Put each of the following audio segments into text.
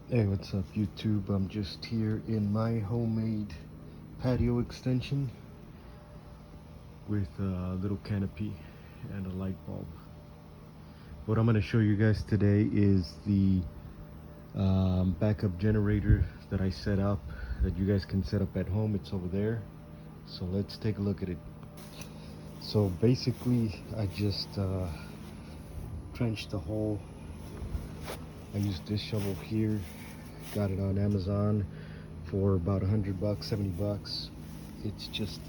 Hey, what's up YouTube? I'm just here in my homemade patio extension with a little canopy and a light bulb. What I'm going to show you guys today is the backup generator that I set up, that you guys can set up at home. It's over there. So let's take a look at it. So basically I just trenched the hole. I used this shovel here, got it on Amazon for about $100, 70 bucks. It's just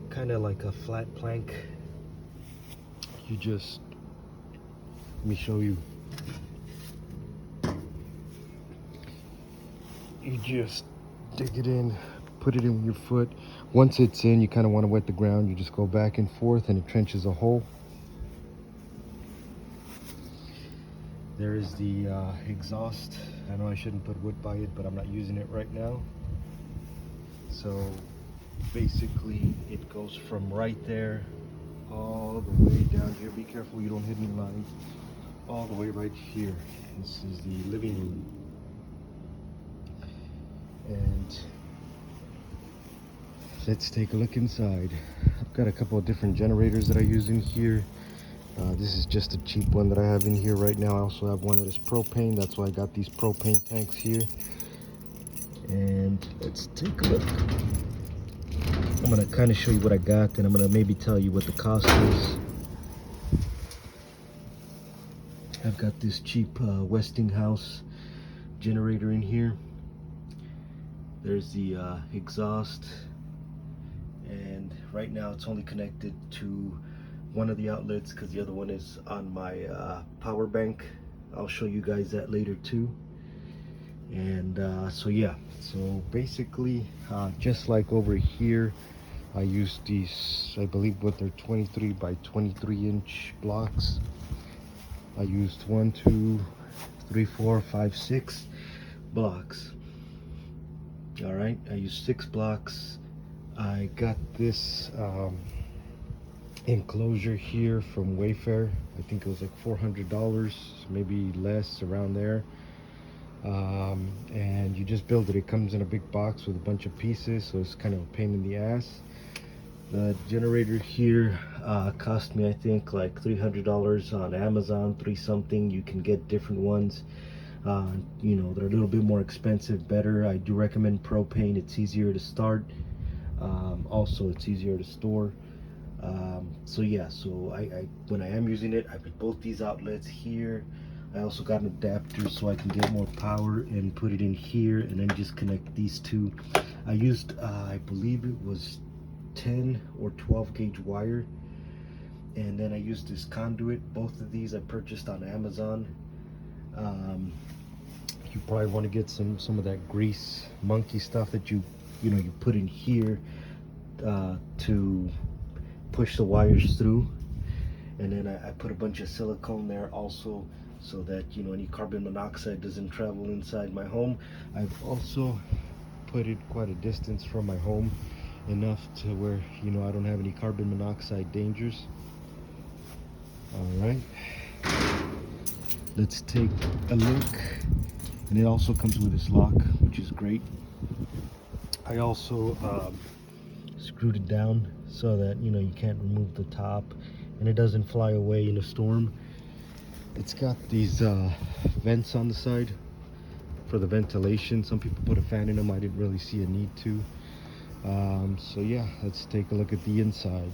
kind of like a flat plank. You just, let me show you. You just dig it in, put it in with your foot. Once it's in, you kind of want to wet the ground. You just go back and forth and it trenches a hole. There is the exhaust. I know I shouldn't put wood by it, but I'm not using it right now. So basically it goes from right there all the way down here. Be careful you don't hit any lines. All the way right here. This is the living room. And let's take a look inside. I've got a couple of different generators that I use in here. This is just a cheap one that I have in here right now. I also have one that is propane. That's why I got these propane tanks here. And let's take a look. I'm gonna kind of show you what I got, and I'm gonna maybe tell you what the cost is. I've got this cheap Westinghouse generator in here. There's the exhaust, and right now it's only connected to one of the outlets because the other one is on my power bank. I'll show you guys that later too. And so yeah, so basically just like over here, I used these, I believe what they're 23 by 23 inch blocks. I used 1, 2, 3, 4, 5, 6 blocks. All right, I used 6 blocks. I got this enclosure here from Wayfair. I think it was like $400, maybe less, around there. And you just build it. It comes in a big box with a bunch of pieces, so it's kind of a pain in the ass. The generator here cost me, I think, like $300 on Amazon, 3 something. You can get different ones. You know, they're a little bit more expensive, better. I do recommend propane. It's easier to start. Also, it's easier to store. So yeah, so I when I am using it, I put both these outlets here. I also got an adapter so I can get more power and put it in here, and then just connect these two. I used I believe it was 10 or 12 gauge wire, and then I used this conduit. Both of these I purchased on Amazon. You probably want to get some of that grease monkey stuff that you put in here to push the wires through. And then I put a bunch of silicone there also, so that any carbon monoxide doesn't travel inside my home. I've also put it quite a distance from my home, enough to where I don't have any carbon monoxide dangers. All right, let's take a look. And it also comes with this lock, which is great. I also screwed it down so that you can't remove the top and it doesn't fly away in a storm. It's got these vents on the side for the ventilation. Some people put a fan in them. I didn't really see a need to. So yeah, let's take a look at the inside.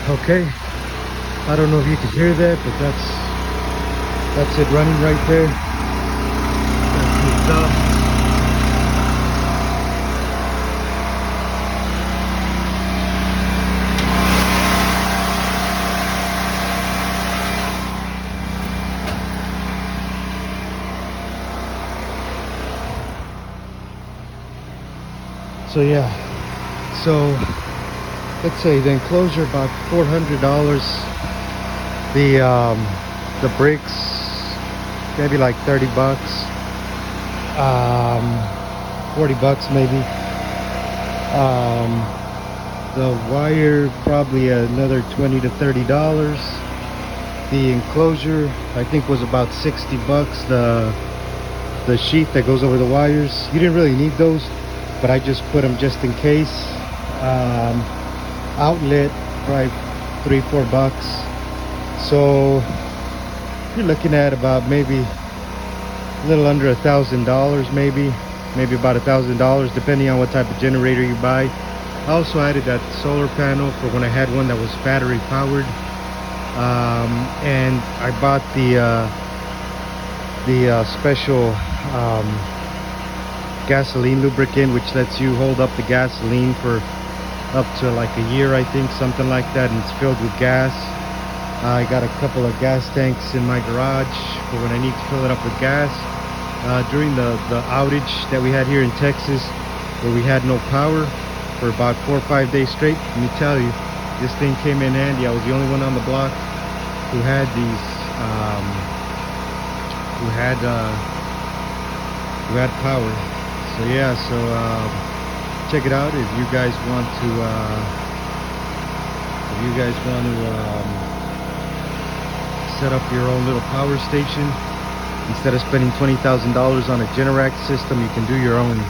Okay, I don't know if you could hear that, but that's it running right there. That's hooked up. So yeah, so let's say the enclosure about $400. The brakes maybe like 30 bucks, 40 bucks maybe. The wire probably another 20 to 30 dollars. The enclosure I think was about 60 bucks. The sheath that goes over the wires, you didn't really need those, but I just put them just in case. Outlet probably 3-4 bucks. So you're looking at about maybe a little under $1,000, maybe about $1,000, depending on what type of generator you buy. I also added that solar panel for when I had one that was battery powered, and I bought the special gasoline lubricant, which lets you hold up the gasoline for up to like a year, I think, something like that, and it's filled with gas. I got a couple of gas tanks in my garage for when I need to fill it up with gas. During the outage that we had here in Texas, where we had no power for about 4 or 5 days straight, let me tell you, this thing came in handy. I was the only one on the block who had these, who had power. So yeah, so check it out if you guys want to set up your own little power station. Instead of spending $20,000 on a generac system, you can do your own.